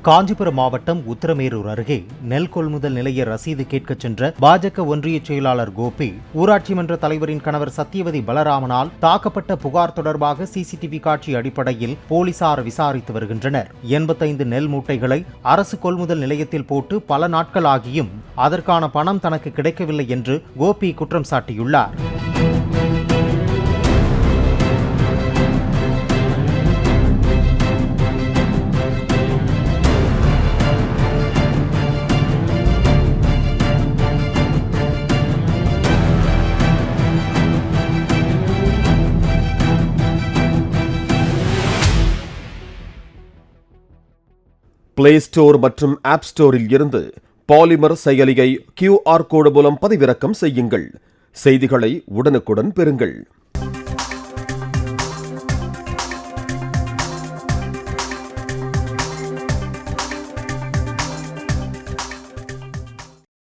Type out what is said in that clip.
காஞ்சிபுரம் மாவட்டம் உத்தரமேரூர் அருகே நெல் கொள்முதல் நிலைய ரசீது கேட்கச் சென்ற பாஜக ஒன்றிய செயலாளர் கோபி, ஊராட்சி மன்ற தலைவரின் கணவர் சத்தியவதி பலராமனால் தாக்கப்பட்ட புகார் தொடர்பாக சிசிடிவி காட்சி அடிப்படையில் போலீசார் விசாரித்து வருகின்றனர். 85 நெல் மூட்டைகளை அரசு கொள்முதல் நிலையத்தில் போட்டு பல நாட்கள் ஆகியும் அதற்கான பணம் தனக்கு கிடைக்கவில்லை என்று கோபி குற்றம் சாட்டியுள்ளார். பிளே ஸ்டோர் மற்றும் ஆப் ஸ்டோரில் இருந்து பாலிமர் செயலியை QR கோடு மூலம் பதிவிறக்கம் செய்யுங்கள். செய்திகளை உடனுக்குடன் பெறுங்கள்.